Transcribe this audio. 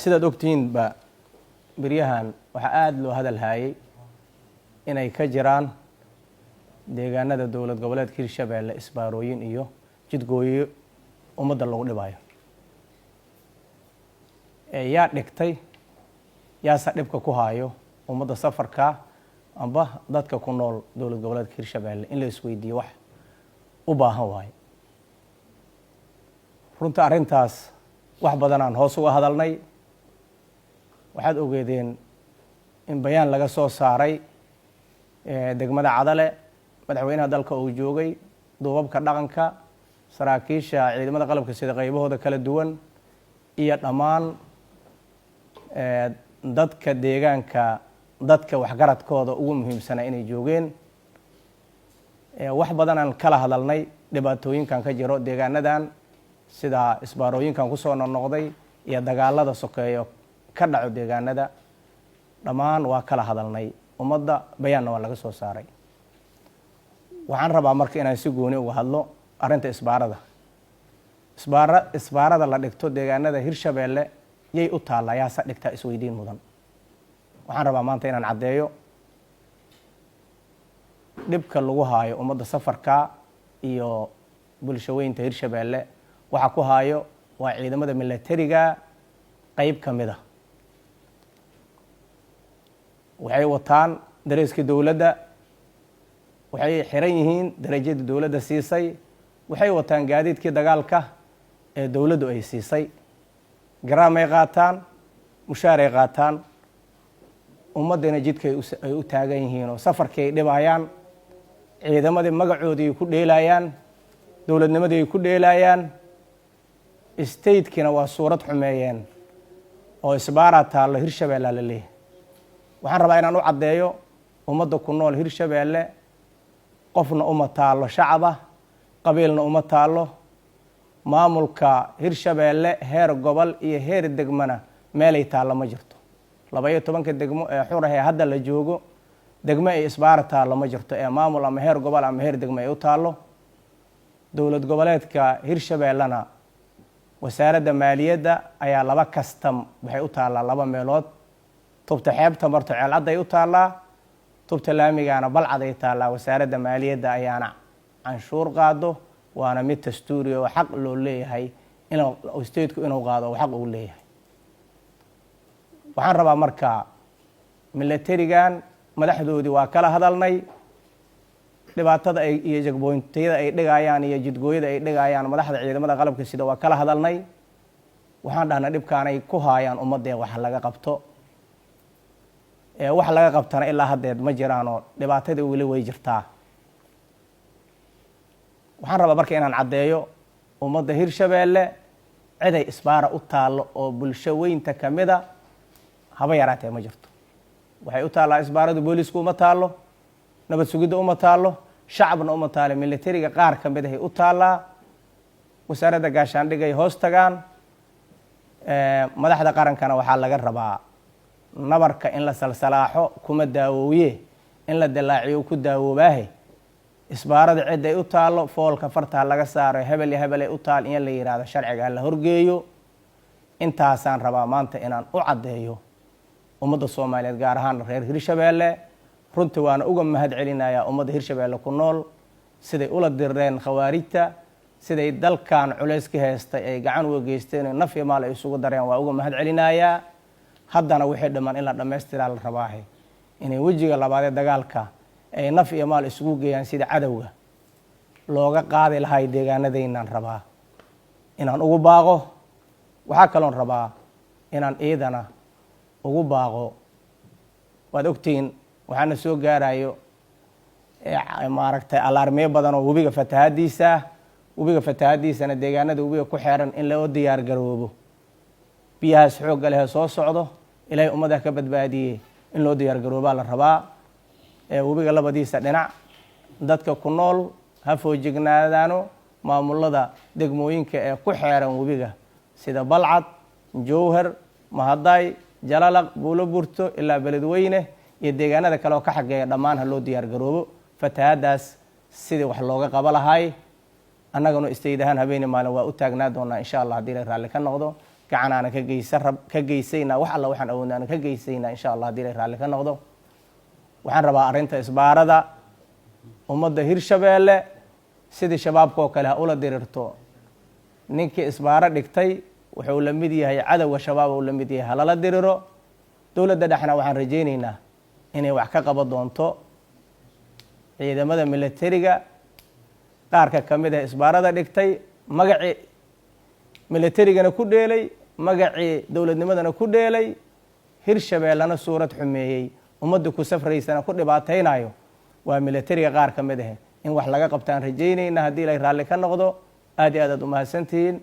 sidaad ogtihiin ba beryahan waxaa aada loo hadal hayay inay ka jiraan deegaanada dowlad goboleedka Hirshabeelle isbaarooyin iyo jidgooyo ummadda lagu dhibayo yaa dhigtay yaasa dhibka ku hayo ummadda safarka amba dadka ku nool dowlad goboleedka Hirshabeelle in la isweydiiyo wax u baahan waayo runta arrintaas wax badan aan hoos uga hadalnay waxaad ogeedeen in bayaan laga soo saaray degmada Cadale madaxweynaha dalka uu joogay duubabka dhaqanka saraakiisha ciidamada qalabka sida qaybahooda kala duwan iyo dhammaan dadka deegaanka dadka waxgaradkooda ugu muhiimsana inay joogeen wax badan aan kala hadalnay dhibaatooyinkan ka jiro deegaanadan sida isbaarooyinkan ku soo noqnoqday iyo dagaalada sokeeyo ka dhaco deegaanada dhammaan waa kala hadalnay ummadda bayaanna waa laga soo saaray waxaan rabaa marka inaan si gooni uga hadlo arrinta isbaarada la dhigto deegaanada Hirshabeelle yay u taallaa yaasa dhigtaa isweydiin mudan waxaan rabaa maanta inaan caddeeyo dhibka lagu haayo ummadda safarka iyo bulshaweynta Hirshabeelle waxa ku haayo waa ciidamada militariga qayb ka mid ah waxay wataan dareeskii dowladda waxay xiran yihiin darajada dowladda siisay waxay wataan gaadiidkii dagaalka ee dowladdu ay siisay garaamay qaataan mushaaray qaataan ummadana jidka ay u taagan yihiin oo safarkii ay dhibayaan ciidamadii magacoodii ay ku dheelayaan dowladnimadii ay ku dheelayaan statekiina waa suurad xumeeyeen oo isbaara taallo Hirshabeelle la leeyahay waxaan rabaa inaan u caddeeyo ummadda ku nool Hirshabeelle qofna uma taalo shacaba qabiilna uma taalo maamulka Hirshabeelle heer gobol iyo heer degmana meelay taalo ma jirto 12 degmo ee xurahay hadda la joogo degmo ay isbaara taalo ma jirto ee maamul ama heer gobol ama heer degmo ay u taalo dowlad goboleedka Hirshabeellena wasaaradda maaliyadda ayaa laba kastam waxay u taallaa laba meelood tubta xeebta marto ceelcad ay u taallaa tubta laamigana balcad ay taallaa wasaaradda maaliyadda ayaana canshuur qaado waana mid dastuuri oo xaq loo leeyahay inuu stateku inuu qaado oo xaq uu leeyahay waxaan rabaa marka militarigan madaxdoodii waa kala hadalnay dhibaatada ay iyo jagboonteeda ay dhigayaan iyo jidgooyada ay dhigayaan madaxda ciidamada qalabka sida waa kala hadalnay waxaan dhahnay dhibkaanay ku haayaan ummadda wax laga qabto wax laga qabtana ilaa haddeed ma jiraan oo dhibaatada weli way jirtaa waxaan rabaa marka inaan caddeeyo ummadda Hirshabeelle ciday isbaara u taalo oo bulsho weynta kamida haba yaraatee ma jirto waxay u taallaa isbaarada booliisku uma taalo nabad sugidda uma taalo shacabna uma taalo militariga qaar ka mid ah u taallaa wasaaradda gaashaandhigga ay hoos tagaan madaxda qarankana waxaa laga rabaa nabarka in la salsalaaxo kuma daawooye in la dilaaciyo ku daawoobaah isbaarada cid ay u taalo foolka farta laga saaro hebel iyo hebel ay u taal in la yiraahdo sharciga la horgeeyo intaasaan rabaa maanta inaan u caddeeyo ummadda Soomaaliyeed gaar ahaan reer Hirshabeelle runtii waana uga mahad celinayaa ummadda Hirshabeelle ku nool siday ula dirreen khawaarijta siday dalkan culays ka haystay ay gacan uga geysteen naf iyo maal ay isugu dareen waa uga mahad celinayaa haddana wixii dhamaan in la dhameystiraa la rabaa inay wajiga labaad ee dagaalka ay naf iyo maal isugu geeyaan sida cadawga looga qaadi lahay deegaanadeynaan rabaa inaan ugu baaqo waxa kaloon rabaa inaan ciidana ugu baaqo waad ogtiin waxaana soo gaarayo maaragtay alarmiye badan oo webiga fatahaadiisana deegaanada webiga ku xeeran in loo diyaar garoobo biyahaas xoog leh soo socdo ilaahay ummadda ka badbaadiyay in loo diyaar garoobaa la rabaa webiga labadiisa dhinac dadka ku nool ha foojignaadaano maamulada degmooyinka ee ku xeeran webiga sida Balcad Jowhar Mahaday Jalalaq Buuloburto ilaa Beledweyne iyo deegaanada kale oo ka xageeya dhammaan ha loo diyaar garoobo fatahaadaas sidii wax looga qaba lahay annaguna istaydahan habeen maalin waa u taagnaa doonaa insha Allah hadii la raalli ka noqdo gacan aanan ka geysaynaa wax alla waxaan awoodna aanan ka geysaynaa insha allah haddii ilaahay raalli ka noqdo. waxaan rabaa arrinta isbaarada ummadda hirshabeelle sidii shabaabka oo kale ha ula dirirto. ninkii isbaaro dhigtay wuxuu la mid yahay cadowga shabaab uu la mid yahay, halala diriro. dowladda dhexna waxaan rajaynaynaa inay wax ka qaban doonto. ciidamada militariga qaarka ka mid ah isbaarada dhigtay, magacii militarigana ku dheelay, magacii dowladnimadana ku dheelay, hirshabeellena suurad xumeeyey, ummadda ku safraysana ku dhibaataynayo, waa militariga qaar ka mid ah in wax laga qabtaan rajaynayna haddii ilaahay raalli ka noqdo. aad iyo aad aad u mahadsantihiin.